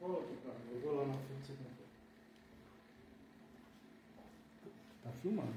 Cara, eu vou lá na frente você conta. Tá filmando.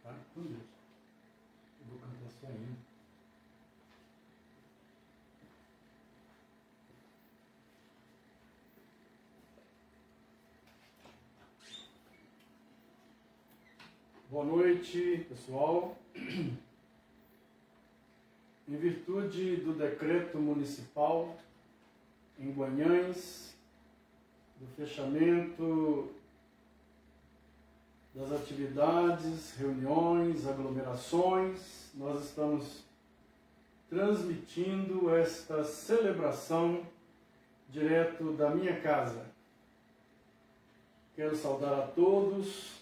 Tá? Com Deus. Eu vou cantar só ainda. Boa noite, pessoal. Em virtude do decreto municipal em Guanhães, do fechamento das atividades, reuniões, aglomerações, nós estamos transmitindo esta celebração direto da minha casa. Quero saudar a todos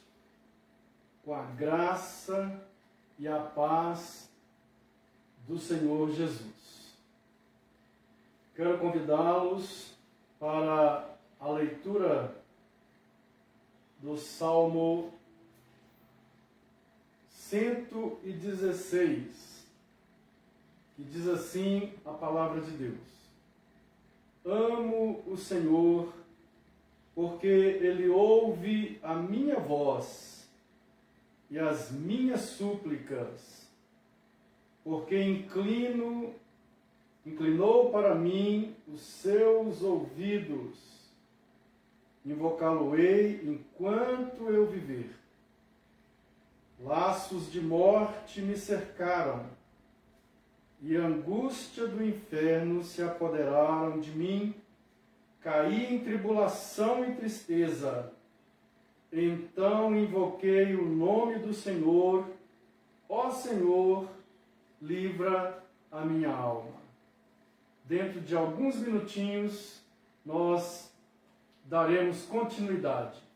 com a graça e a paz do Senhor Jesus. Quero convidá-los para a leitura do Salmo 116, que diz assim a palavra de Deus: Amo o Senhor, porque Ele ouve a minha voz e as minhas súplicas, porque inclinou para mim os seus ouvidos. Invocá-lo-ei enquanto eu viver. Laços de morte me cercaram, e a angústia do inferno se apoderaram de mim. Caí em tribulação e tristeza. Então invoquei o nome do Senhor. Ó Senhor, livra a minha alma. Dentro de alguns minutinhos, nós daremos continuidade.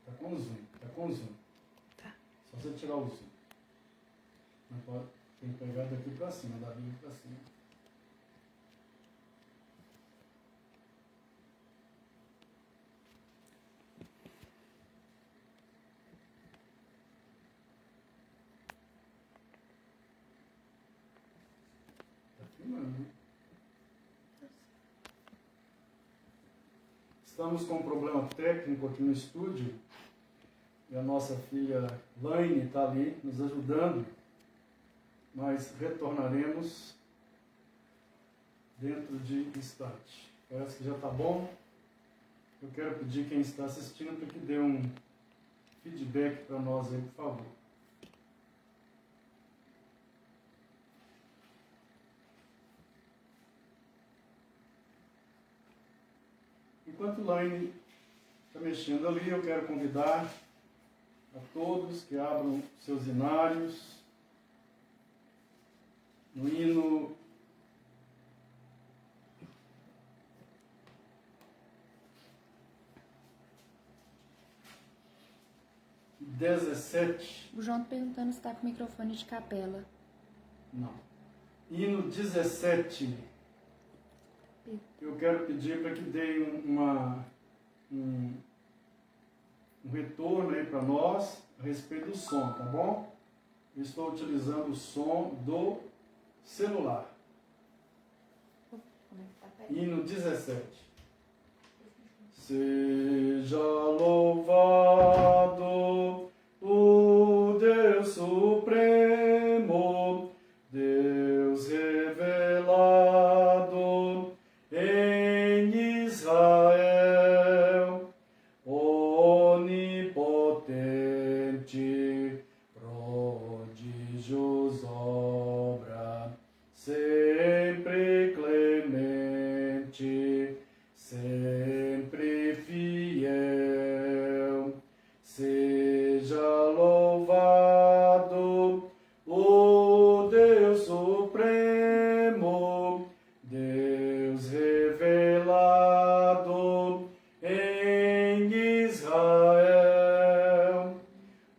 Tá com zoom. Tá. Só você tirar o zoom. Não pode, tem que pegar daqui pra cima, da Bíblia pra cima. Tá filmando, né? Estamos com um problema técnico aqui no estúdio. E a nossa filha Laine está ali nos ajudando, mas retornaremos dentro de instante. Parece que já está bom. Eu quero pedir quem está assistindo para que dê um feedback para nós aí, por favor. Enquanto o Laine está mexendo ali, eu quero convidar a todos que abram seus inários no hino 17. O João perguntando se está com o microfone de capela. Não. Hino 17. Eu quero pedir para que deem um retorno aí para nós a respeito do som, tá bom? Eu estou utilizando o som do celular. Hino 17. Seja louvado o Deus Supremo, Deus revelado em Israel, onipotente, prodígios obra, sempre clemente, sempre fiel. Seja louvado o Deus Supremo, Deus revelado em Israel.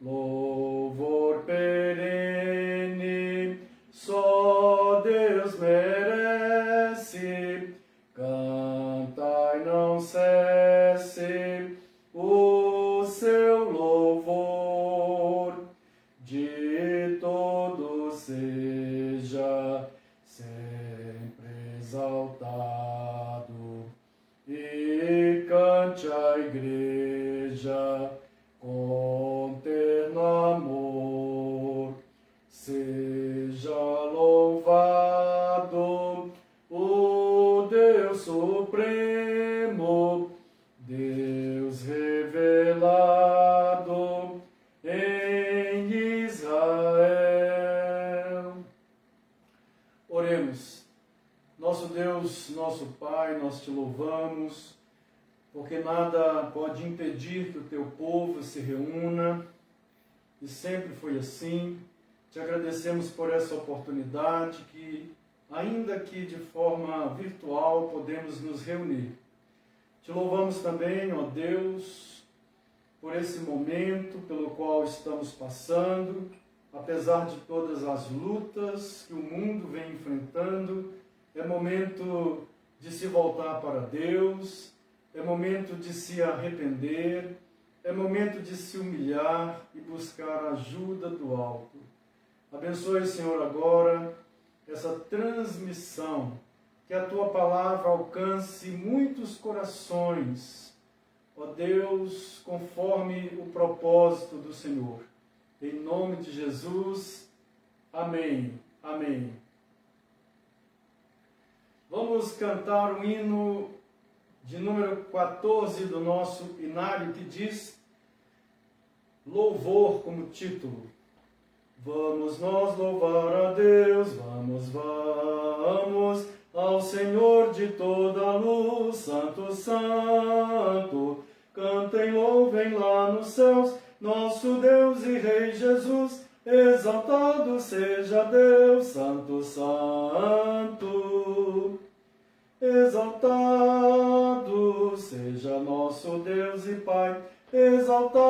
Louvor perene, só Deus merece. Cantai, não cesse o seu louvor, de todo seja sempre exaltado, e cante a igreja com terno amor. Seja louvado o Deus Supremo, Deus revelado em Israel. Oremos. Nosso Deus, nosso Pai, nós te louvamos, porque nada pode impedir que o teu povo se reúna, e sempre foi assim. Te agradecemos por essa oportunidade que, ainda que de forma virtual, podemos nos reunir. Te louvamos também, ó Deus, por esse momento pelo qual estamos passando, apesar de todas as lutas que o mundo vem enfrentando. É momento de se voltar para Deus, é momento de se arrepender, é momento de se humilhar e buscar a ajuda do alto. Abençoe, Senhor, agora essa transmissão, que a Tua palavra alcance muitos corações, ó Deus, conforme o propósito do Senhor. Em nome de Jesus, amém, amém. Vamos cantar o hino de número 14 do nosso inário, que diz Louvor como título. Vamos nós louvar a Deus, vamos, vamos, ao Senhor de toda a luz, Santo, Santo. Cantem, louvem lá nos céus, nosso Deus e Rei Jesus. Exaltado seja Deus, Santo, Santo. Exaltado seja nosso Deus e Pai, exaltado,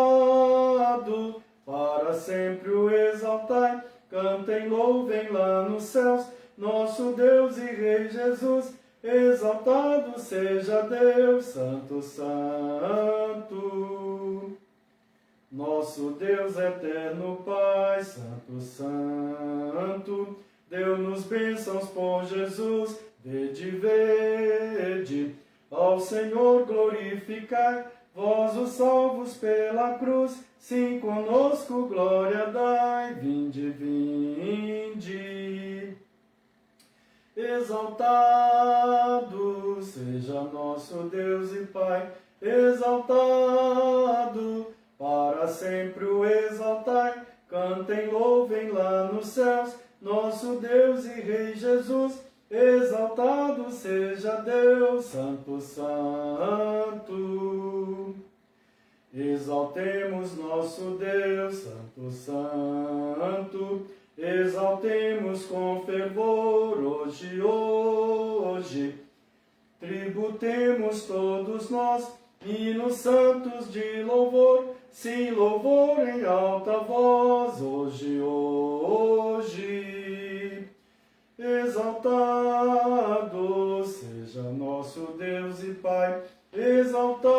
para sempre o exaltai. Cantem, louvem lá nos céus, nosso Deus e Rei Jesus. Exaltado seja Deus, Santo, Santo. Nosso Deus eterno Pai, Santo, Santo, deu-nos bênçãos por Jesus. Vede, vede, ao Senhor glorificai, vós os salvos pela cruz, sim conosco glória dai. Vinde, vinde. Exaltado seja nosso Deus e Pai, exaltado, para sempre o exaltai. Cantem, louvem lá nos céus, nosso Deus e Rei Jesus. Exaltado seja Deus, Santo, Santo. Exaltemos nosso Deus, Santo, Santo. Exaltemos com fervor hoje, hoje. Tributemos todos nós hinos santos de louvor, sim, louvor em alta voz, hoje, hoje. Exaltado seja nosso Deus e Pai, exaltado,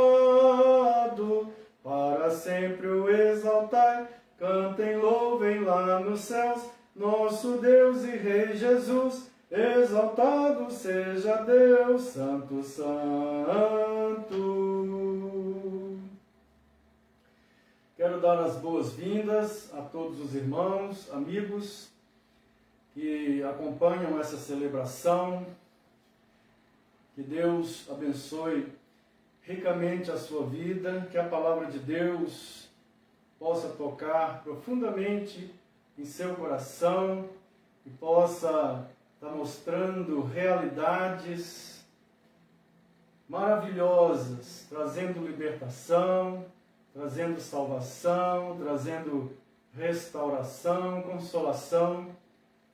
para sempre o exaltai. Cantem, louvem lá nos céus, nosso Deus e Rei Jesus. Exaltado seja Deus, Santo, Santo. Quero dar as boas-vindas a todos os irmãos, amigos que acompanham essa celebração. Que Deus abençoe ricamente a sua vida, que a palavra de Deus possa tocar profundamente em seu coração e possa estar mostrando realidades maravilhosas, trazendo libertação, trazendo salvação, trazendo restauração, consolação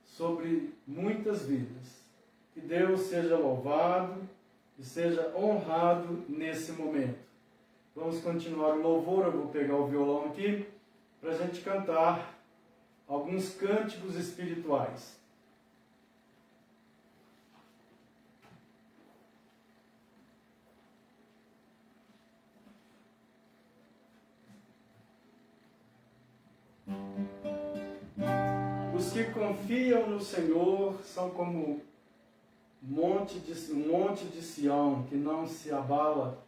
sobre muitas vidas. Que Deus seja louvado e seja honrado nesse momento. Vamos continuar o louvor. Eu vou pegar o violão aqui para a gente cantar alguns cânticos espirituais. Os que confiam no Senhor são como um monte de Sião, que não se abala,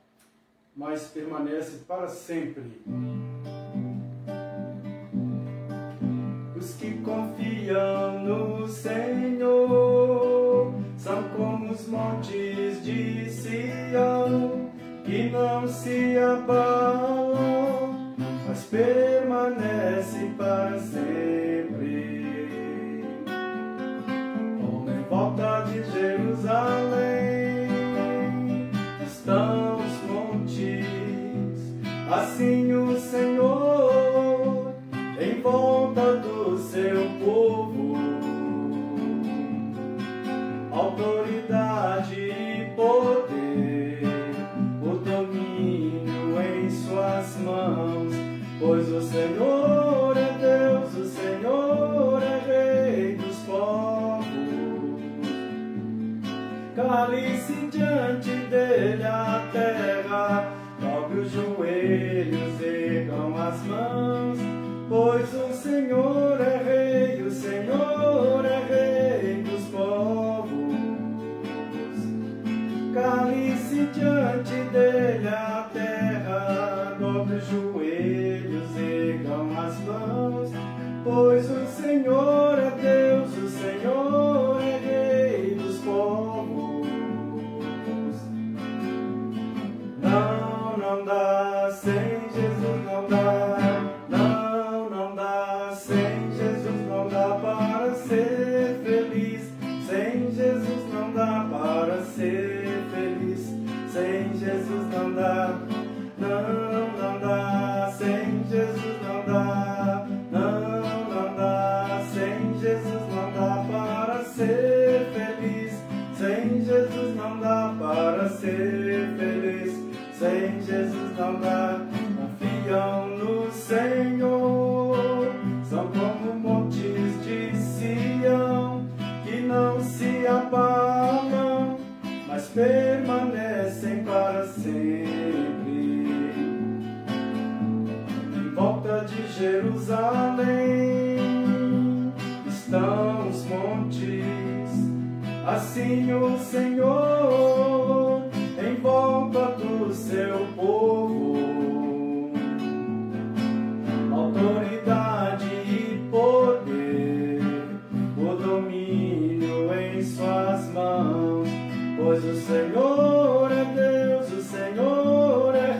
mas permanece para sempre. Os que confiam no Senhor são como os montes de Sião, que não se abalam, mas permanece para sempre. Como em volta de Jerusalém estão os montes, assim o Senhor em volta do seu povo. Autoridade e poder, o domínio em suas mãos, pois o Senhor é Deus, o Senhor é Rei dos povos. Cale-se diante dele a terra, dobre os joelhos, ergam as mãos, pois o Senhor é Rei, o Senhor é Rei dos povos. Cale-se diante dele a terra, dobre os joelhos, ergam as mãos, pois o Senhor é Deus, o Senhor é Rei dos povos. Não dá sem Jesus, não dá. Não dá sem Jesus, não dá para ser feliz. Sem Jesus não dá para ser feliz. Sem Jesus não dá. Não dá sem Jesus, não dá. Não dá sem Jesus, não dá para ser feliz. Sem Jesus não dá para ser feliz. Sem Jesus não dá. Confiam no Senhor, são como montes de Sião, que não se abalam, mas permanecem para sempre. Em volta de Jerusalém estão os montes, assim o Senhor em volta do seu povo. Autoridade e poder, o domínio em suas mãos, pois o Senhor é Deus, o Senhor é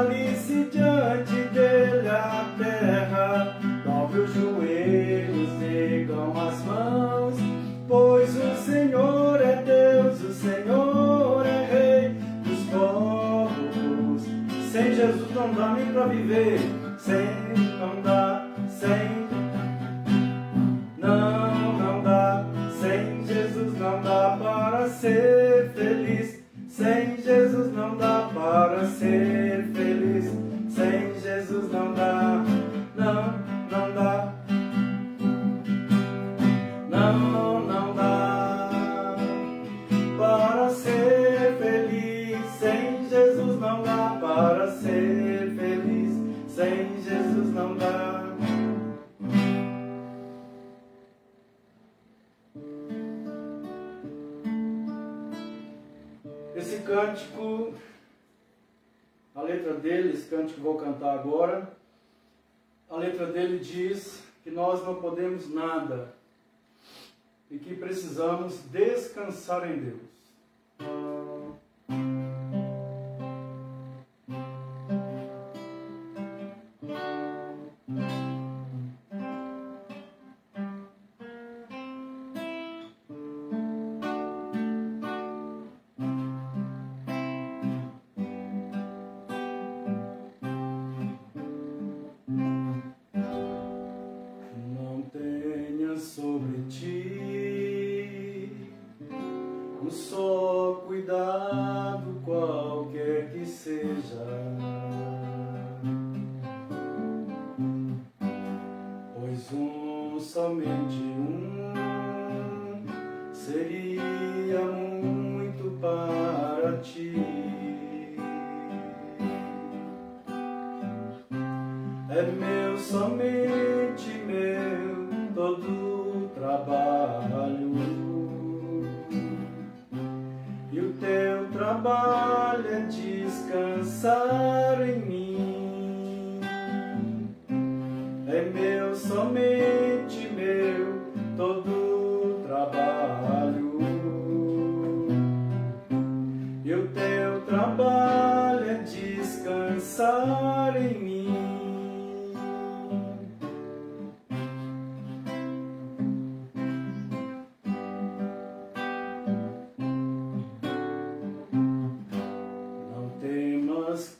cale-se diante dele a terra, dobre os joelhos, ergam as mãos, pois o Senhor é Deus, o Senhor é Rei dos povos. Sem Jesus não dá nem pra viver, não dá, não dá, sem Jesus não dá para ser feliz, sem Jesus não dá para ser feliz, sem Jesus não dá, não dá, não dá para ser feliz, sem Jesus não dá para ser feliz, sem Jesus não dá. Esse cântico, a letra dele, esse cântico que vou cantar agora, a letra dele diz que nós não podemos nada e que precisamos descansar em Deus. Sobre ti um só cuidado, qualquer que seja, pois somente seria muito para ti. É meu, somente meu, todo trabalho, e o teu trabalho é descansar em mim. É meu, somente meu, todo trabalho, e o teu trabalho é descansar em mim.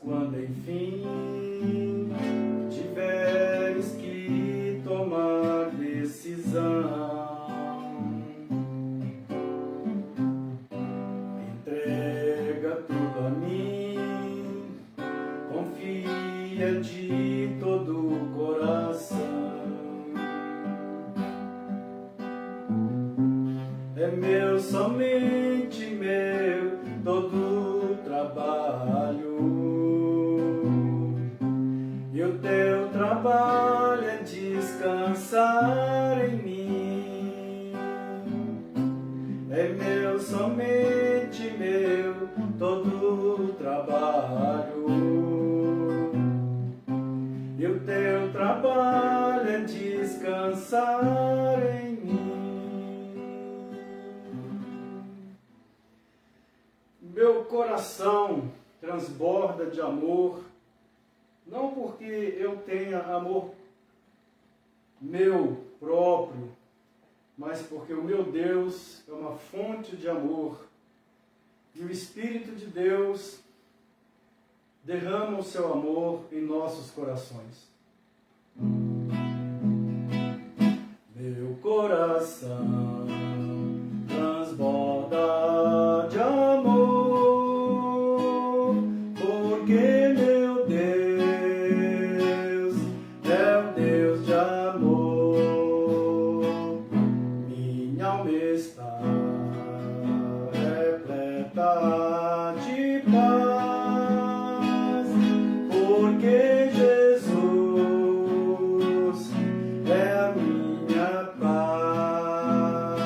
Quando enfim tiveres que tomar decisão, entrega tudo a mim, confia de todo o coração. É meu, somente meu, todo o trabalho, e o teu trabalho é descansar em mim. É meu, somente meu, todo o trabalho, e o teu trabalho é descansar em mim. Meu coração transborda de amor, não porque eu tenha amor meu próprio, mas porque o meu Deus é uma fonte de amor e o Espírito de Deus derrama o seu amor em nossos corações. Meu coração transborda de amor, porque meu Deus é o Deus de amor. Minha alma está repleta de paz, porque Jesus é a minha paz.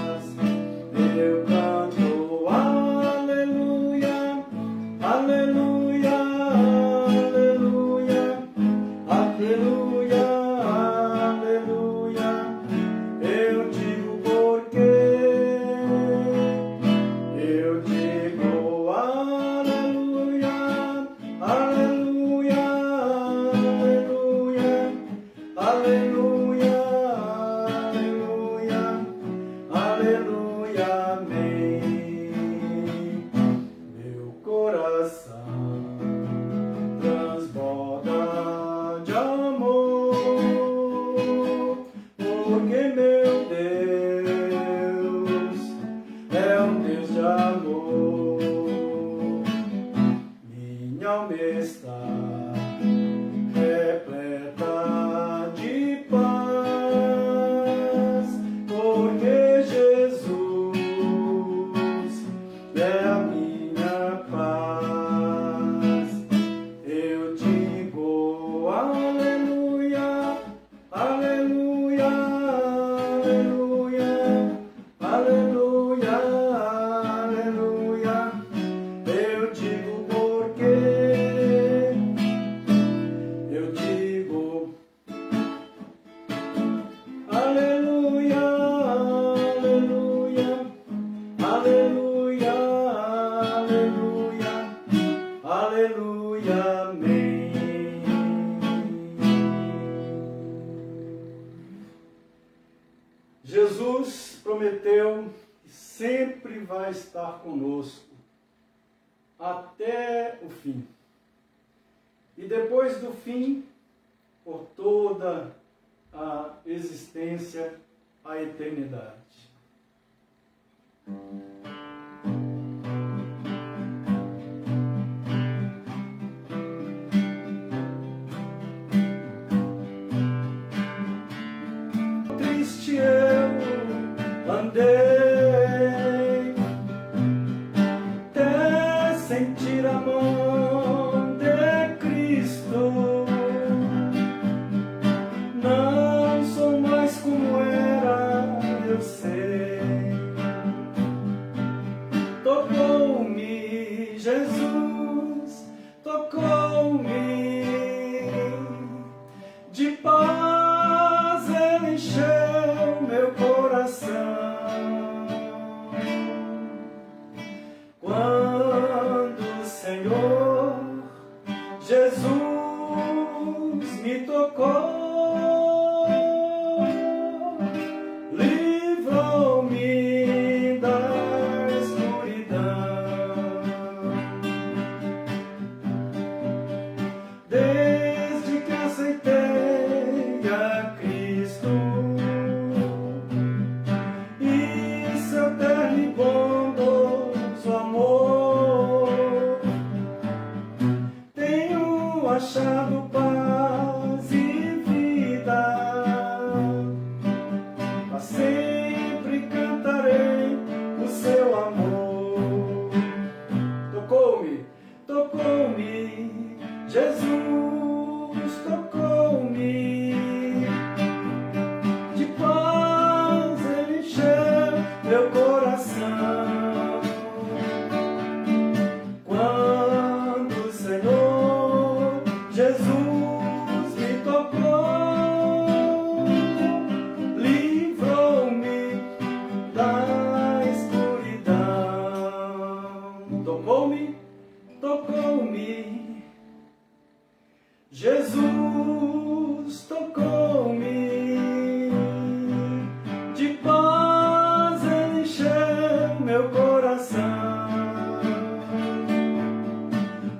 prometeu que sempre vai estar conosco até o fim. E depois do fim, por toda a existência, a eternidade. Triste eu andei, até sentir a mão de Cristo. Não sou mais como era, eu sei. Tocou-me, Jesus, tocou-me. De paz Ele encheu meu coração. Quando o Senhor Jesus me tocou, livrou-me da escuridão. Desde que aceitei a Cristo e seu terno e bondoso amor, tenho achado paz e vida. Pra sempre cantarei o seu amor. Tocou-me, tocou-me, Jesus tocou-me. De paz Ele encheu meu coração. Quando o Senhor Jesus me tocou, livrou-me da escuridão. Tocou-me, tocou-me, Jesus tocou-me. De paz Ele encheu meu coração.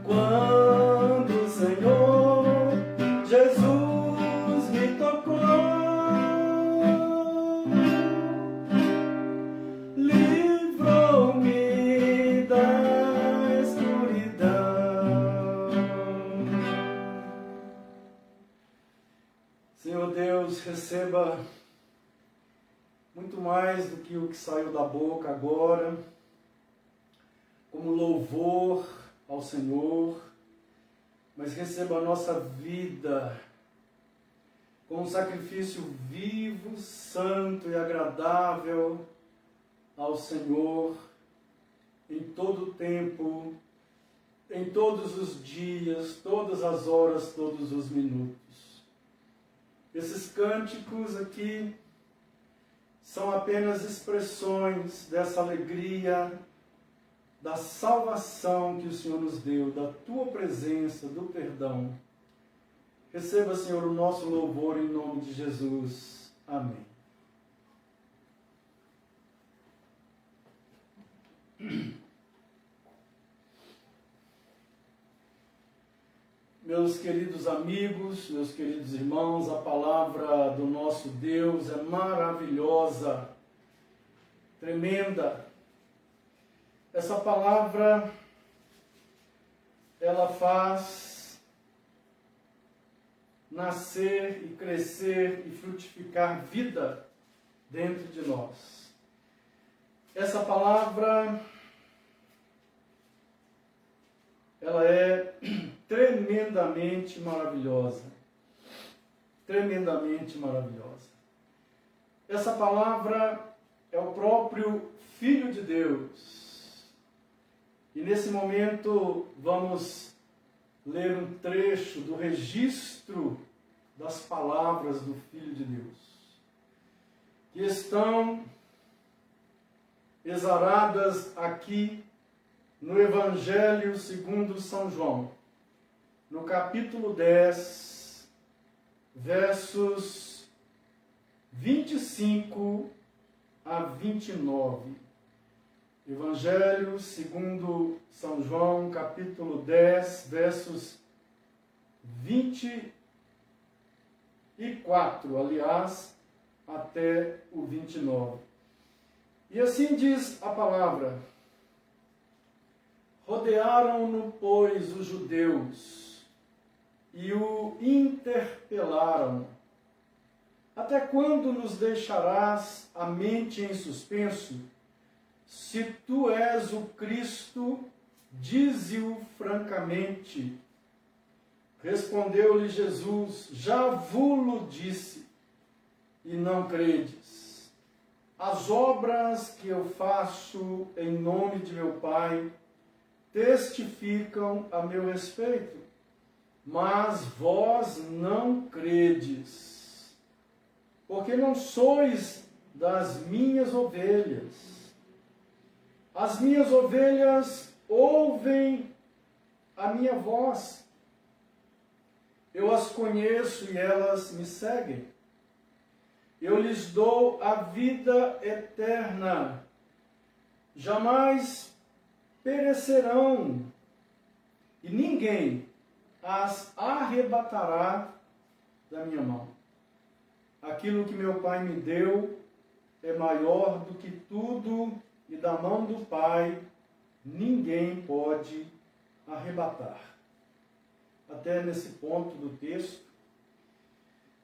Quando o Senhor Jesus me tocou, livrou-me da escuridão. Senhor Deus, receba muito mais do que o que saiu da boca agora, como louvor ao Senhor, mas receba a nossa vida como um sacrifício vivo, santo e agradável ao Senhor, em todo o tempo, em todos os dias, todas as horas, todos os minutos. Esses cânticos aqui são apenas expressões dessa alegria, da salvação que o Senhor nos deu, da Tua presença, do perdão. Receba, Senhor, o nosso louvor em nome de Jesus. Amém. Meus queridos amigos, meus queridos irmãos, a palavra do nosso Deus é maravilhosa, tremenda. Essa palavra, ela faz nascer e crescer e frutificar vida dentro de nós. Essa palavra, ela é tremendamente maravilhosa. Tremendamente maravilhosa. Essa palavra é o próprio Filho de Deus. E nesse momento vamos ler um trecho do registro das palavras do Filho de Deus, que estão exaradas aqui no Evangelho segundo São João, no capítulo 10, versos 25 a 29. Evangelho segundo São João, capítulo 10, versos 24, aliás, até o 29. E assim diz a palavra: rodearam-no, pois, os judeus e o interpelaram: até quando nos deixarás a mente em suspenso? Se tu és o Cristo, dize-o francamente. Respondeu-lhe Jesus: já vos-lo disse, e não credes. As obras que eu faço em nome de meu Pai testificam a meu respeito, mas vós não credes, porque não sois das minhas ovelhas. As minhas ovelhas ouvem a minha voz. Eu as conheço e elas me seguem. Eu lhes dou a vida eterna. Jamais perecerão, e ninguém as arrebatará da minha mão. Aquilo que meu Pai me deu é maior do que tudo, e da mão do Pai ninguém pode arrebatar. Até nesse ponto do texto,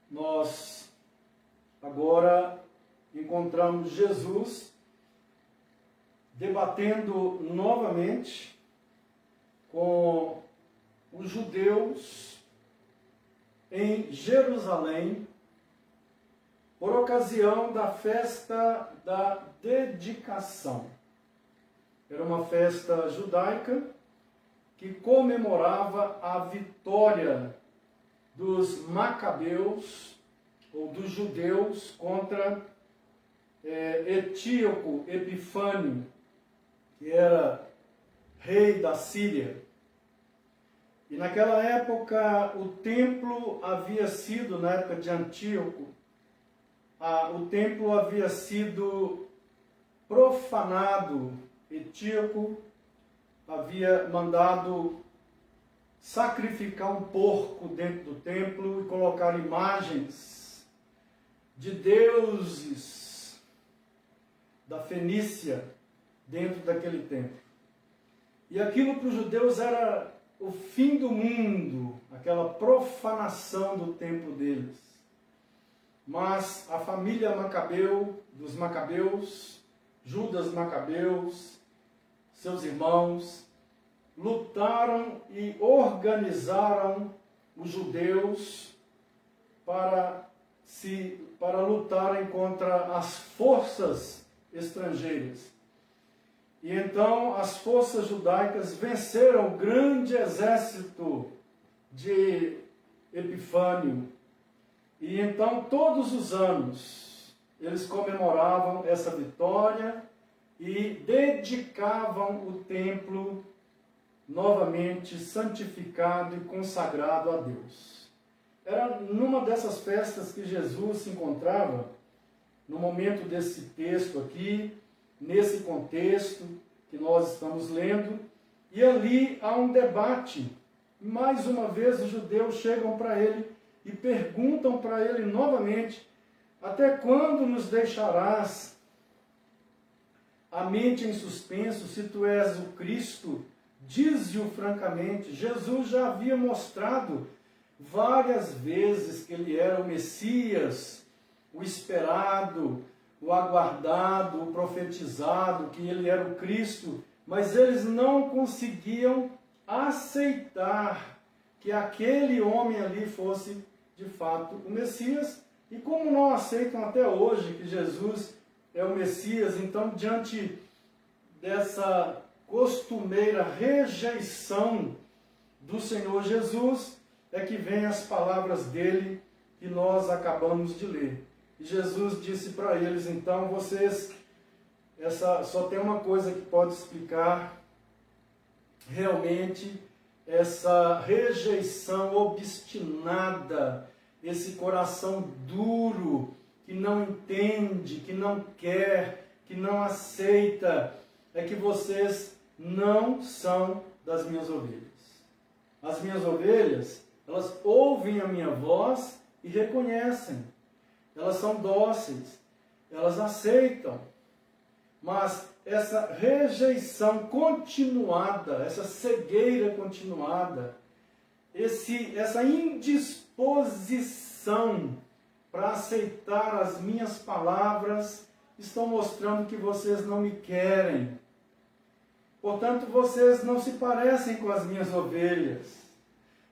nós agora encontramos Jesus debatendo novamente com os judeus em Jerusalém, por ocasião da festa da dedicação. Era uma festa judaica que comemorava a vitória dos macabeus, ou dos judeus, contra Etíoco Epifânio, que era rei da Síria. E naquela época o templo havia sido, na época de Antíoco, o templo havia sido profanado. Etíoco havia mandado sacrificar um porco dentro do templo e colocar imagens de deuses da Fenícia dentro daquele templo. E aquilo para os judeus era o fim do mundo, aquela profanação do templo deles. Mas a família Macabeu, dos Macabeus, Judas Macabeus, seus irmãos, lutaram e organizaram os judeus para lutarem contra as forças estrangeiras. E então as forças judaicas venceram o grande exército de Epifânio. E então todos os anos eles comemoravam essa vitória e dedicavam o templo novamente santificado e consagrado a Deus. Era numa dessas festas que Jesus se encontrava, no momento desse texto aqui, nesse contexto que nós estamos lendo, e ali há um debate. Mais uma vez os judeus chegam para ele e perguntam para ele novamente: até quando nos deixarás a mente em suspenso? Se tu és o Cristo, dize-o francamente. Jesus já havia mostrado várias vezes que ele era o Messias, o esperado, o aguardado, o profetizado, que ele era o Cristo, mas eles não conseguiam aceitar que aquele homem ali fosse de fato o Messias. E como não aceitam até hoje que Jesus é o Messias, então diante dessa costumeira rejeição do Senhor Jesus, é que vem as palavras dele que nós acabamos de ler. E Jesus disse para eles: então vocês, só tem uma coisa que pode explicar realmente essa rejeição obstinada, esse coração duro que não entende, que não quer, que não aceita, é que vocês não são das minhas ovelhas. As minhas ovelhas, elas ouvem a minha voz e reconhecem. Elas são dóceis, elas aceitam. Mas essa rejeição continuada, essa cegueira continuada, essa indisposição para aceitar as minhas palavras, estão mostrando que vocês não me querem. Portanto, vocês não se parecem com as minhas ovelhas.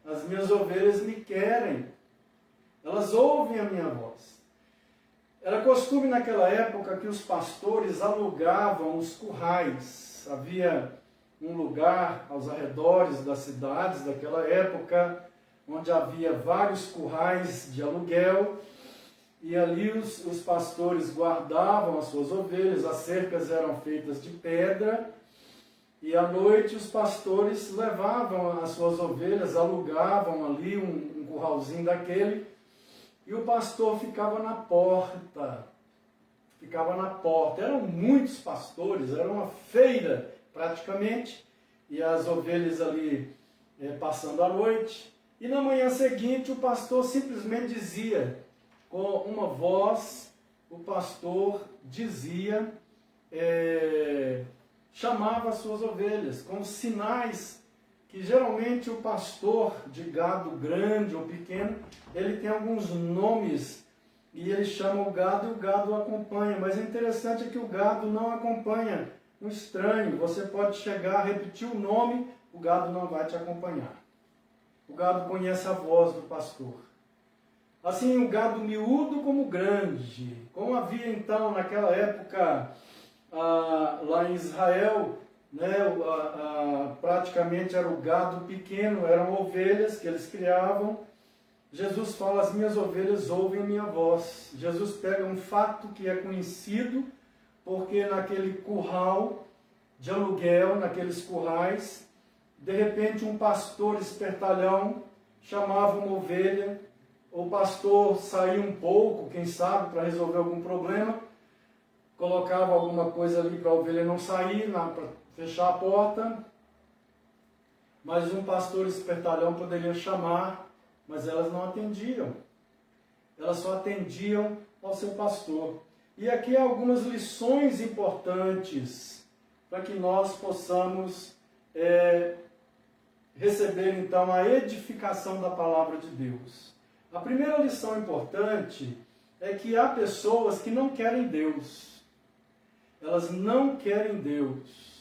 As minhas ovelhas me querem. Elas ouvem a minha voz. Era costume naquela época que os pastores alugavam os currais. Havia um lugar aos arredores das cidades daquela época, onde havia vários currais de aluguel, e ali os pastores guardavam as suas ovelhas, as cercas eram feitas de pedra, e à noite os pastores levavam as suas ovelhas, alugavam ali um curralzinho daquele, e o pastor ficava na porta. Eram muitos pastores, era uma feira praticamente, e as ovelhas ali passando a noite. E na manhã seguinte o pastor simplesmente dizia, com uma voz, o pastor dizia, chamava as suas ovelhas, com sinais que geralmente o pastor de gado grande ou pequeno, ele tem alguns nomes e ele chama o gado e o gado o acompanha. Mas é interessante é que o gado não acompanha um estranho. Você pode chegar, repetir o nome, o gado não vai te acompanhar. O gado conhece a voz do pastor. Assim, o gado miúdo como grande. Como havia então naquela época lá em Israel, praticamente era o gado pequeno, eram ovelhas que eles criavam. Jesus fala, as minhas ovelhas ouvem a minha voz. Jesus pega um fato que é conhecido, porque naquele curral de aluguel, naqueles currais, de repente um pastor espertalhão chamava uma ovelha, o pastor saía um pouco, quem sabe, para resolver algum problema, colocava alguma coisa ali para a ovelha não sair, para fechar a porta, mas um pastor espertalhão poderia chamar, mas elas não atendiam. Elas só atendiam ao seu pastor. E aqui há algumas lições importantes para que nós possamos receber então a edificação da palavra de Deus. A primeira lição importante é que há pessoas que não querem Deus. Elas não querem Deus.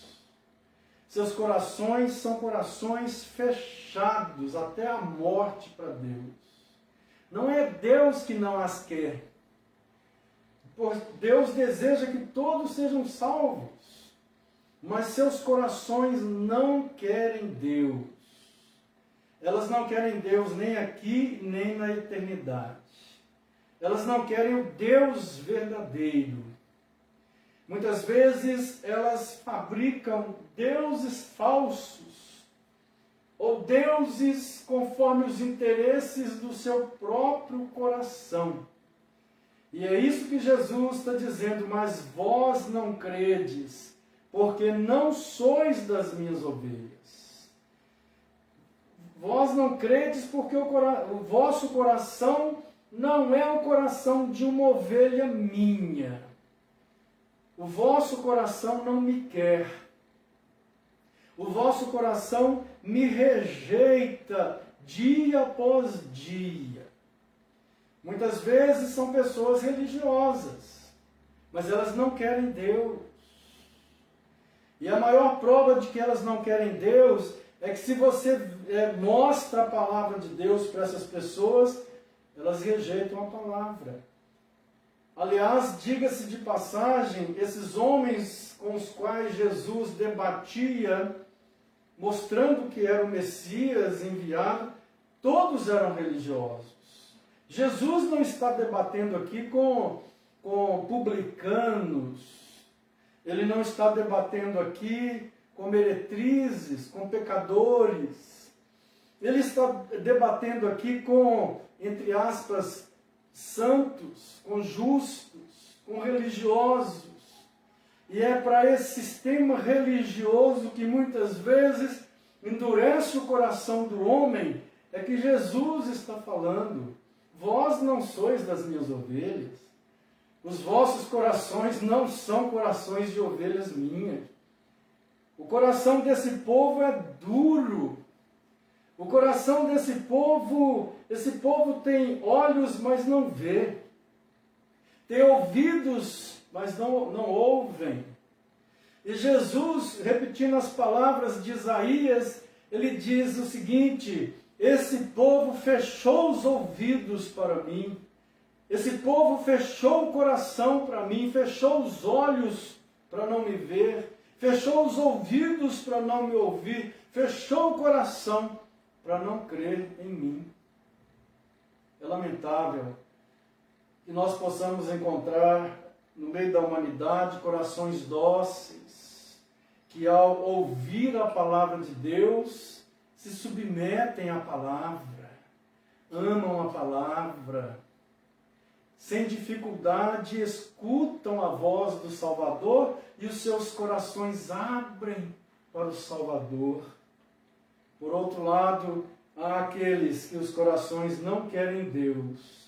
Seus corações são corações fechados até a morte para Deus. Não é Deus que não as quer. Pois Deus deseja que todos sejam salvos. Mas seus corações não querem Deus. Elas não querem Deus nem aqui, nem na eternidade. Elas não querem o Deus verdadeiro. Muitas vezes elas fabricam deuses falsos, ou deuses conforme os interesses do seu próprio coração. E é isso que Jesus está dizendo, mas vós não credes, porque não sois das minhas ovelhas. Vós não credes porque o vosso coração não é o coração de uma ovelha minha. O vosso coração não me quer. O vosso coração me rejeita dia após dia. Muitas vezes são pessoas religiosas, mas elas não querem Deus. E a maior prova de que elas não querem Deus é que se você mostra a palavra de Deus para essas pessoas, elas rejeitam a palavra. Aliás, diga-se de passagem, esses homens com os quais Jesus debatia, mostrando que era o Messias enviado, todos eram religiosos. Jesus não está debatendo aqui com publicanos, ele não está debatendo aqui com meretrizes, com pecadores, ele está debatendo aqui com, entre aspas, santos, com justos, com religiosos. E é para esse sistema religioso que muitas vezes endurece o coração do homem, é que Jesus está falando. Vós não sois das minhas ovelhas. Os vossos corações não são corações de ovelhas minhas. O coração desse povo é duro. O coração desse povo, esse povo tem olhos, mas não vê. Tem ouvidos, mas não ouvem. E Jesus, repetindo as palavras de Isaías, ele diz o seguinte: esse povo fechou os ouvidos para mim. Esse povo fechou o coração para mim, fechou os olhos para não me ver, fechou os ouvidos para não me ouvir, fechou o coração para não crer em mim. É lamentável que nós possamos encontrar no meio da humanidade corações dóceis, que ao ouvir a palavra de Deus, se submetem à palavra, amam a palavra, sem dificuldade escutam a voz do Salvador e os seus corações abrem para o Salvador. Por outro lado, há aqueles que os corações não querem Deus.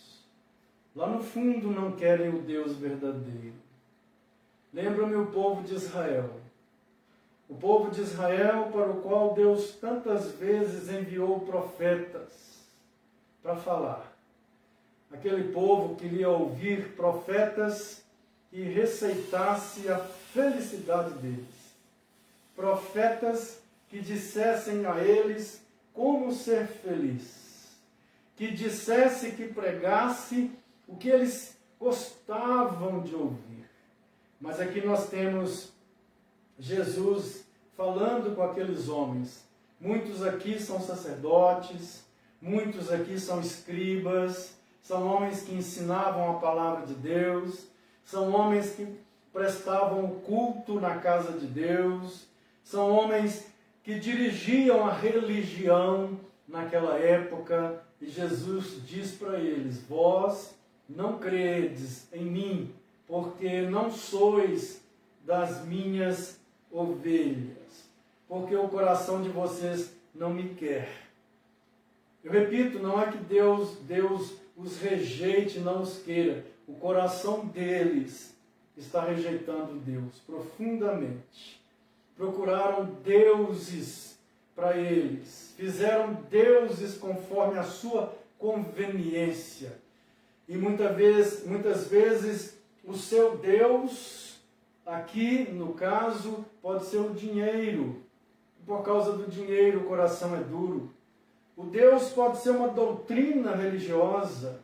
Lá no fundo não querem o Deus verdadeiro. Lembra-me o povo de Israel. O povo de Israel para o qual Deus tantas vezes enviou profetas para falar. Aquele povo queria ouvir profetas que receitassem a felicidade deles. Profetas que dissessem a eles como ser feliz. Que dissesse, que pregasse o que eles gostavam de ouvir. Mas aqui nós temos Jesus falando com aqueles homens. Muitos aqui são sacerdotes, muitos aqui são escribas, são homens que ensinavam a palavra de Deus, são homens que prestavam culto na casa de Deus, são homens que dirigiam a religião naquela época, e Jesus diz para eles: vós não credes em mim, porque não sois das minhas ovelhas, porque o coração de vocês não me quer. Eu repito, não é que Deus os rejeite, não os queira. O coração deles está rejeitando Deus profundamente. Procuraram deuses para eles, fizeram deuses conforme a sua conveniência. E muitas vezes o seu Deus, aqui no caso, pode ser o dinheiro. Por causa do dinheiro o coração é duro. O Deus pode ser uma doutrina religiosa,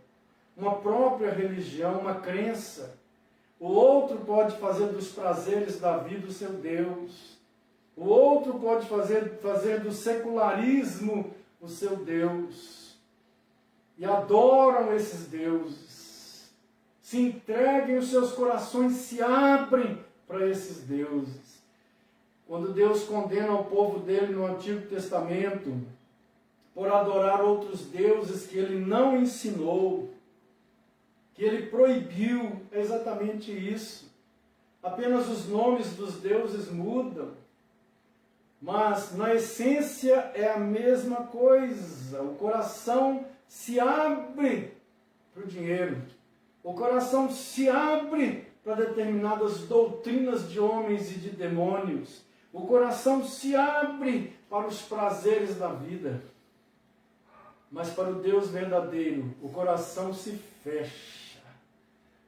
uma própria religião, uma crença. O outro pode fazer dos prazeres da vida o seu Deus. O outro pode fazer do secularismo o seu Deus. E adoram esses deuses. Se entreguem, os seus corações se abrem para esses deuses. Quando Deus condena o povo dele no Antigo Testamento por adorar outros deuses que ele não ensinou, que ele proibiu, é exatamente isso. Apenas os nomes dos deuses mudam, mas na essência é a mesma coisa. O coração se abre para o dinheiro, o coração se abre para determinadas doutrinas de homens e de demônios, o coração se abre para os prazeres da vida. Mas para o Deus verdadeiro, o coração se fecha.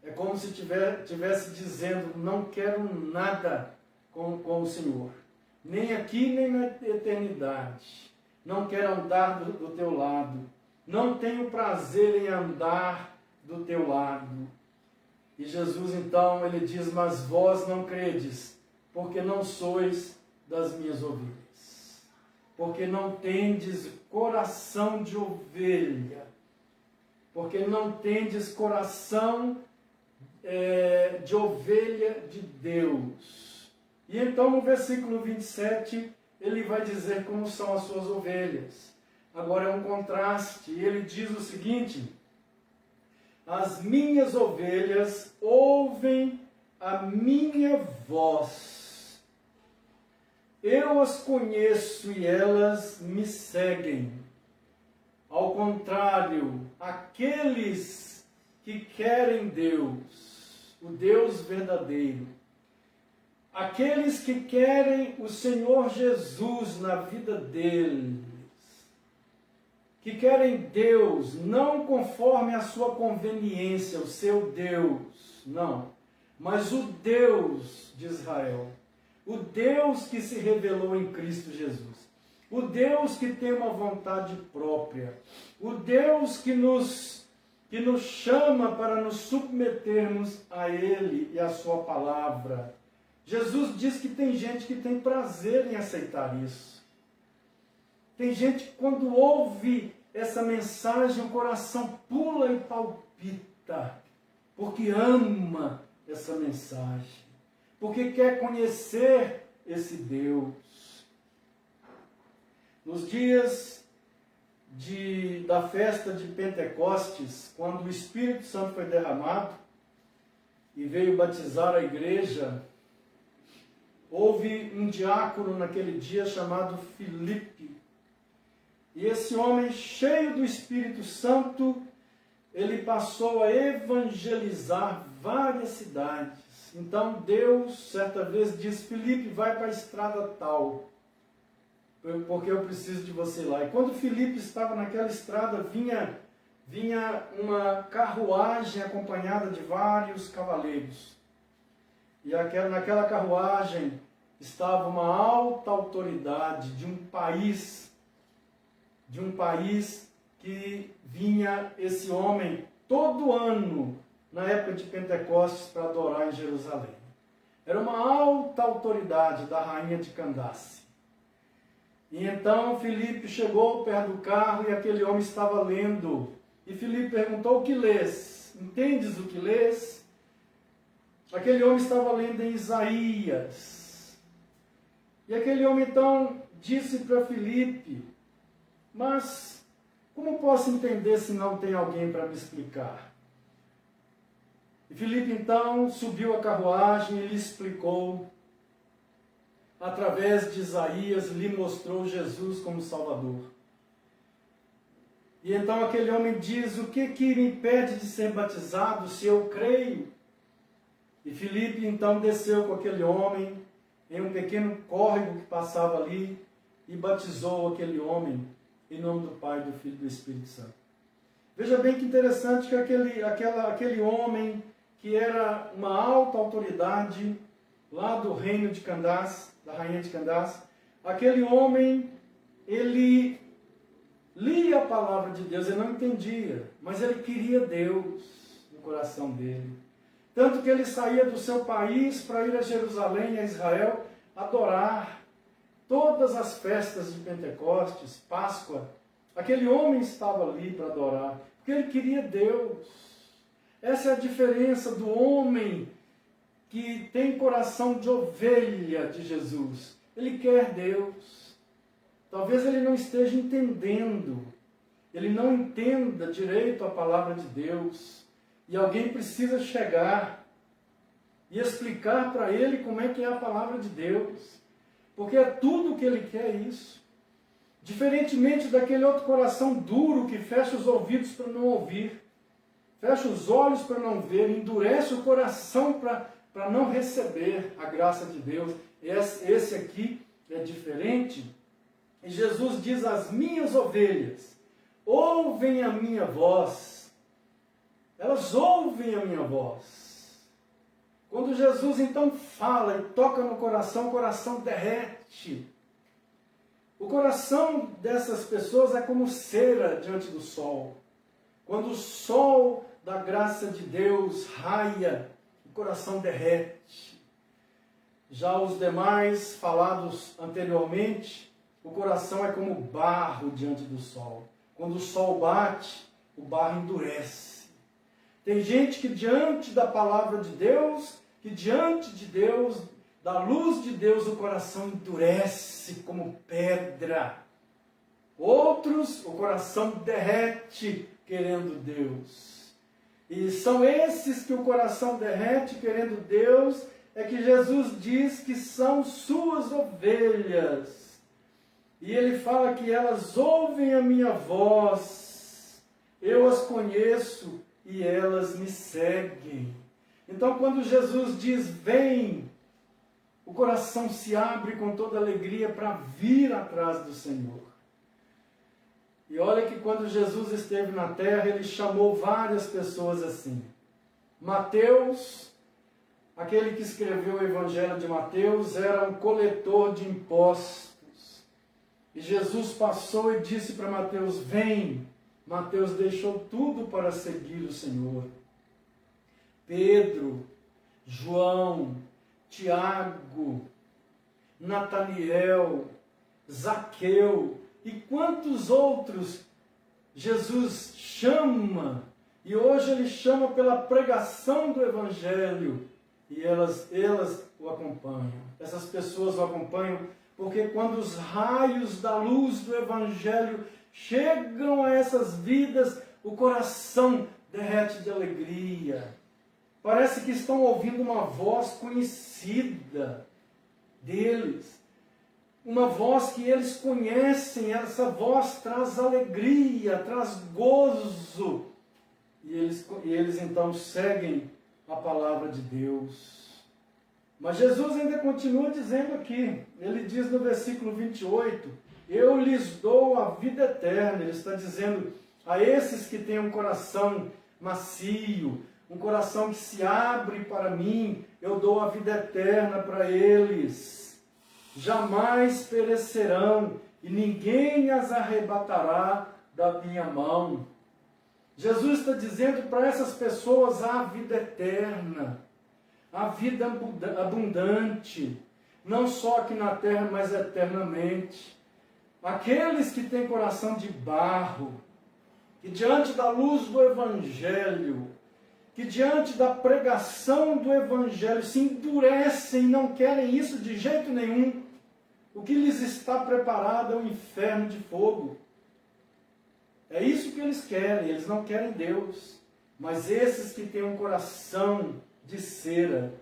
É como se tivesse dizendo: não quero nada com o Senhor. Nem aqui, nem na eternidade. Não quero andar do teu lado. Não tenho prazer em andar do teu lado. E Jesus então, ele diz: mas vós não credes, porque não sois das minhas ovelhas. Porque não tendes coração de ovelha, porque não tendes coração de ovelha de Deus. E então no versículo 27, ele vai dizer como são as suas ovelhas. Agora é um contraste, ele diz o seguinte: as minhas ovelhas ouvem a minha voz. Eu as conheço e elas me seguem. Ao contrário, aqueles que querem Deus, o Deus verdadeiro, aqueles que querem o Senhor Jesus na vida deles, que querem Deus não conforme a sua conveniência, o seu Deus, não, mas o Deus de Israel, o Deus que se revelou em Cristo Jesus, o Deus que tem uma vontade própria, o Deus que nos chama para nos submetermos a Ele e a sua palavra. Jesus diz que tem gente que tem prazer em aceitar isso. Tem gente que quando ouve essa mensagem, o coração pula e palpita, porque ama essa mensagem, porque quer conhecer esse Deus. Nos dias da festa de Pentecostes, quando o Espírito Santo foi derramado e veio batizar a igreja, houve um diácono naquele dia chamado Filipe. E esse homem, cheio do Espírito Santo, ele passou a evangelizar várias cidades. Então Deus, certa vez, disse: Filipe, vai para a estrada tal, porque eu preciso de você lá. E quando Filipe estava naquela estrada, vinha uma carruagem acompanhada de vários cavaleiros. E naquela carruagem estava uma alta autoridade de um país que vinha esse homem todo ano, na época de Pentecostes, para adorar em Jerusalém. Era uma alta autoridade da rainha de Candace. E então Filipe chegou perto do carro e aquele homem estava lendo. E Filipe perguntou: o que lês? Entendes o que lês? Aquele homem estava lendo em Isaías. E aquele homem então disse para Filipe: mas como posso entender se não tem alguém para me explicar? E Filipe então subiu a carruagem e lhe explicou. Através de Isaías, lhe mostrou Jesus como Salvador. E então aquele homem diz: o que me impede de ser batizado se eu creio? E Filipe então desceu com aquele homem em um pequeno córrego que passava ali e batizou aquele homem em nome do Pai, do Filho e do Espírito Santo. Veja bem que interessante que aquele homem que era uma alta autoridade lá do reino de Candace, da rainha de Candace, aquele homem, ele lia a palavra de Deus, ele não entendia, mas ele queria Deus no coração dele. Tanto que ele saía do seu país para ir a Jerusalém, a Israel, adorar. Todas as festas de Pentecostes, Páscoa, aquele homem estava ali para adorar, porque ele queria Deus. Essa é a diferença do homem que tem coração de ovelha de Jesus. Ele quer Deus. Talvez ele não esteja entendendo, ele não entenda direito a palavra de Deus, e alguém precisa chegar e explicar para ele como é que é a palavra de Deus, porque é tudo o que ele quer isso. Diferentemente daquele outro coração duro que fecha os ouvidos para não ouvir, fecha os olhos para não ver, endurece o coração para não receber a graça de Deus. Esse aqui é diferente. E Jesus diz: as minhas ovelhas ouvem a minha voz. Elas ouvem a minha voz. Quando Jesus então fala e toca no coração, o coração derrete. O coração dessas pessoas é como cera diante do sol. Quando o sol da graça de Deus raia, o coração derrete. Já os demais falados anteriormente, o coração é como barro diante do sol. Quando o sol bate, o barro endurece. Tem gente que diante da palavra de Deus, que diante de Deus, da luz de Deus, o coração endurece como pedra. Outros, o coração derrete querendo Deus. E são esses que o coração derrete querendo Deus, é que Jesus diz que são suas ovelhas. E ele fala que elas ouvem a minha voz, eu as conheço e elas me seguem. Então quando Jesus diz, vem, o coração se abre com toda alegria para vir atrás do Senhor. E olha que quando Jesus esteve na terra, ele chamou várias pessoas assim. Mateus, aquele que escreveu o Evangelho de Mateus, era um coletor de impostos. E Jesus passou e disse para Mateus, vem. Mateus deixou tudo para seguir o Senhor. Pedro, João, Tiago, Nataniel, Zaqueu e quantos outros Jesus chama, e hoje ele chama pela pregação do Evangelho, e elas o acompanham. Essas pessoas o acompanham porque quando os raios da luz do Evangelho chegam a essas vidas, o coração derrete de alegria. Parece que estão ouvindo uma voz conhecida deles. Uma voz que eles conhecem. Essa voz traz alegria, traz gozo. E eles então seguem a palavra de Deus. Mas Jesus ainda continua dizendo aqui. Ele diz no versículo 28, eu lhes dou a vida eterna. Ele está dizendo a esses que têm um coração macio, um coração que se abre para mim, eu dou a vida eterna para eles. Jamais perecerão e ninguém as arrebatará da minha mão. Jesus está dizendo para essas pessoas a vida eterna, a vida abundante, não só aqui na terra, mas eternamente. Aqueles que têm coração de barro, que diante da luz do Evangelho, que diante da pregação do Evangelho se endurecem e não querem isso de jeito nenhum, o que lhes está preparado é um inferno de fogo. É isso que eles querem, eles não querem Deus. Mas esses que têm um coração de cera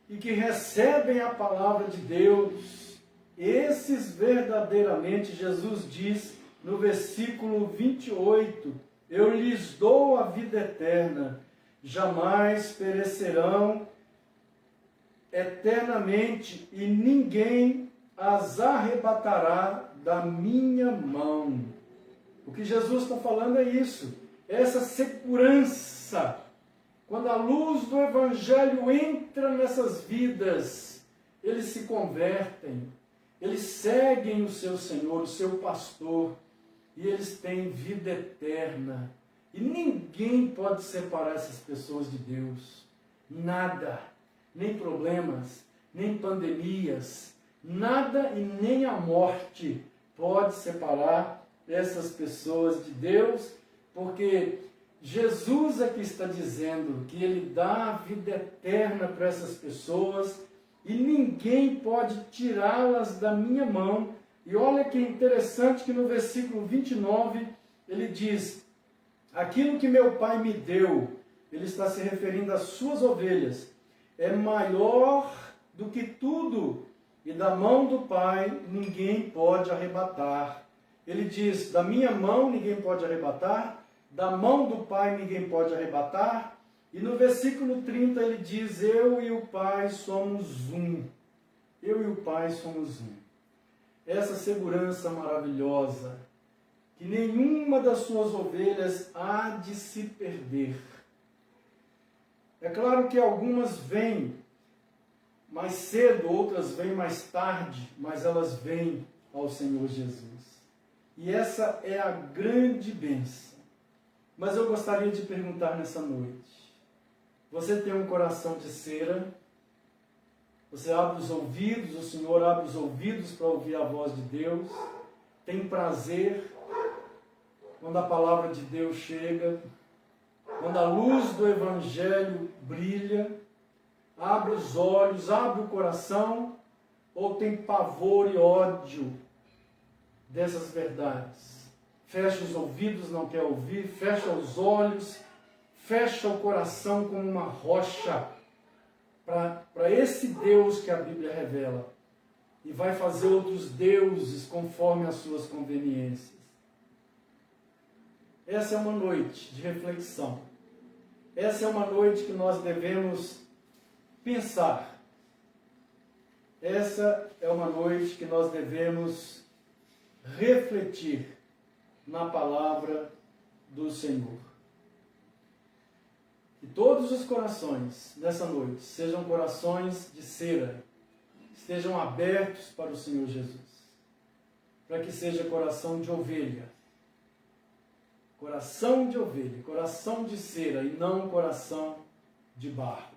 e que recebem a palavra de Deus, esses verdadeiramente, Jesus diz no versículo 28, eu lhes dou a vida eterna, jamais perecerão eternamente e ninguém as arrebatará da minha mão. O que Jesus está falando é isso, essa segurança. Quando a luz do Evangelho entra nessas vidas, eles se convertem, eles seguem o seu Senhor, o seu pastor, e eles têm vida eterna. E ninguém pode separar essas pessoas de Deus. Nada, nem problemas, nem pandemias, nada e nem a morte pode separar essas pessoas de Deus, porque Jesus é que está dizendo que Ele dá a vida eterna para essas pessoas e ninguém pode tirá-las da minha mão. E olha que interessante que no versículo 29 ele diz, aquilo que meu Pai me deu, ele está se referindo às suas ovelhas, é maior do que tudo, e da mão do Pai ninguém pode arrebatar. Ele diz, da minha mão ninguém pode arrebatar, da mão do Pai ninguém pode arrebatar. E no versículo 30 ele diz, eu e o Pai somos um. Eu e o Pai somos um. Essa segurança maravilhosa, que nenhuma das suas ovelhas há de se perder. É claro que algumas vêm mais cedo, outras vêm mais tarde, mas elas vêm ao Senhor Jesus. E essa é a grande bênção. Mas eu gostaria de perguntar nessa noite, você tem um coração de cera? Você abre os ouvidos, o Senhor abre os ouvidos para ouvir a voz de Deus? Tem prazer quando a palavra de Deus chega? Quando a luz do Evangelho brilha? Abre os olhos, abre o coração? Ou tem pavor e ódio dessas verdades? Fecha os ouvidos, não quer ouvir, fecha os olhos, fecha o coração como uma rocha para esse Deus que a Bíblia revela e vai fazer outros deuses conforme as suas conveniências. Essa é uma noite de reflexão. Essa é uma noite que nós devemos pensar. Essa é uma noite que nós devemos refletir na palavra do Senhor. Que todos os corações nessa noite sejam corações de cera, estejam abertos para o Senhor Jesus, para que seja coração de ovelha, coração de cera e não coração de barro.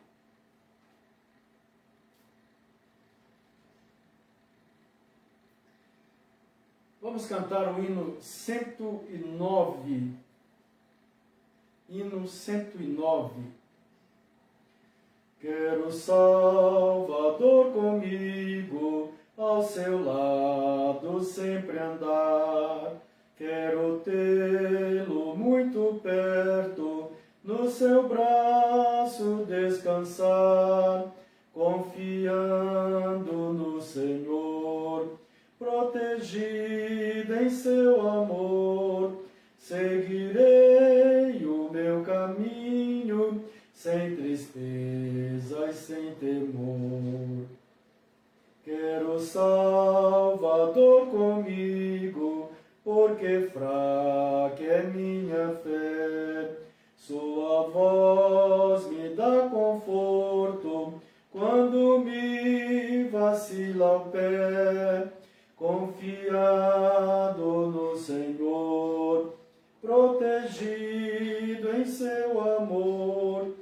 Vamos cantar o hino 109. Hino 109. Quero Salvador comigo, ao seu lado sempre andar. Quero tê-lo muito perto, no seu braço descansar, confiando no Senhor, protegido em seu amor. Seguirei o meu caminho, sem tristeza e sem temor. Quero Salvador comigo, porque fraca é minha fé. Sua voz me dá conforto, quando me vacila o pé. Confiado no Senhor, protegido em seu amor,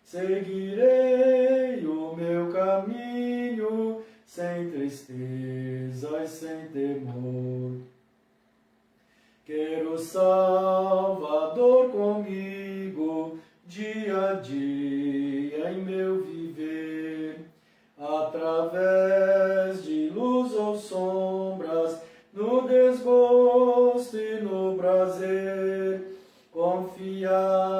seguirei o meu caminho, sem tristeza e sem temor. Quero Salvador comigo, dia a dia em meu viver, através de luz ou sombras, no desgosto e no prazer, confiado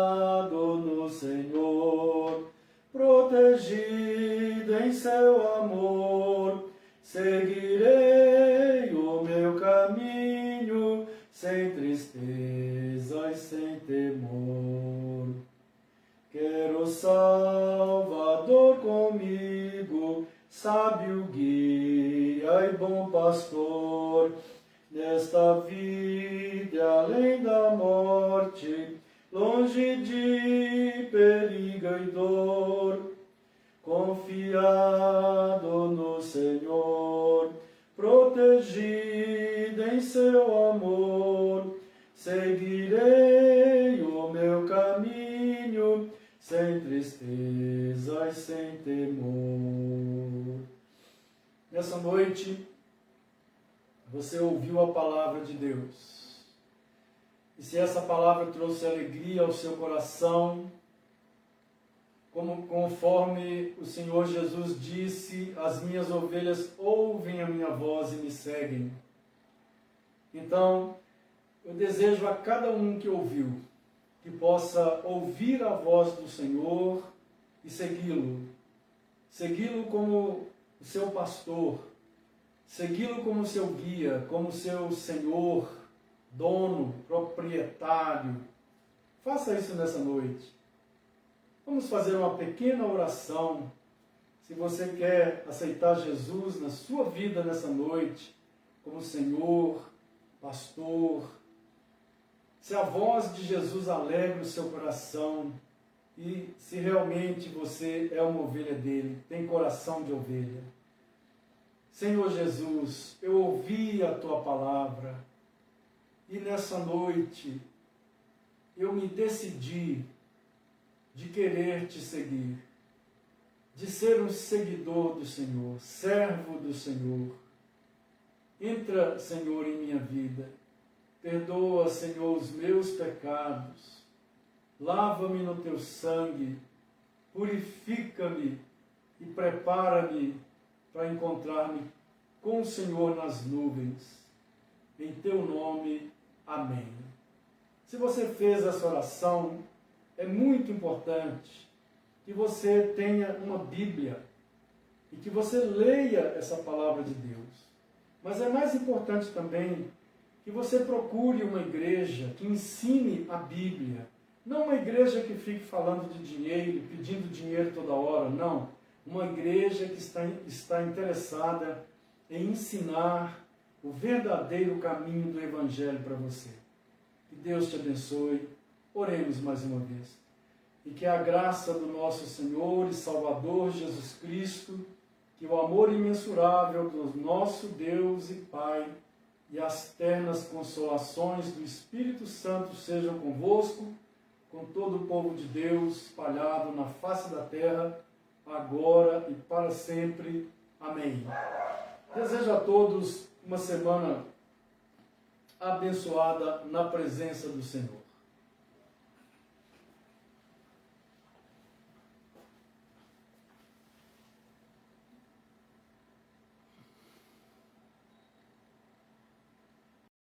no Senhor, protegido em seu amor, seguirei o meu caminho, sem tristeza e sem temor. Quero Salvador comigo, sábio guia e bom pastor, nesta vida além da morte, longe de perigo e dor, confiado no Senhor, protegido em seu amor, seguirei o meu caminho, sem tristeza e sem temor. Nessa noite, você ouviu a palavra de Deus. E se essa palavra trouxe alegria ao seu coração, conforme o Senhor Jesus disse, as minhas ovelhas ouvem a minha voz e me seguem. Então, eu desejo a cada um que ouviu, que possa ouvir a voz do Senhor e segui-lo. Segui-lo como o seu pastor, segui-lo como seu guia, como seu Senhor, dono, proprietário. Faça isso nessa noite. Vamos fazer uma pequena oração. Se você quer aceitar Jesus na sua vida nessa noite, como Senhor, pastor, se a voz de Jesus alegra o seu coração e se realmente você é uma ovelha dele, tem coração de ovelha. Senhor Jesus, eu ouvi a tua palavra e nessa noite eu me decidi de querer te seguir, de ser um seguidor do Senhor, servo do Senhor. Entra, Senhor, em minha vida. Perdoa, Senhor, os meus pecados. Lava-me no teu sangue. Purifica-me e prepara-me para encontrar-me com o Senhor nas nuvens. Em teu nome, amém. Se você fez essa oração, é muito importante que você tenha uma Bíblia e que você leia essa palavra de Deus. Mas é mais importante também que você procure uma igreja que ensine a Bíblia. Não uma igreja que fique falando de dinheiro, pedindo dinheiro toda hora, não. Uma igreja que está interessada em ensinar o verdadeiro caminho do Evangelho para você. Que Deus te abençoe. Oremos mais uma vez. E que a graça do nosso Senhor e Salvador Jesus Cristo, que o amor imensurável do nosso Deus e Pai e as ternas consolações do Espírito Santo sejam convosco, com todo o povo de Deus espalhado na face da terra, agora e para sempre. Amém. Desejo a todos uma semana abençoada na presença do Senhor.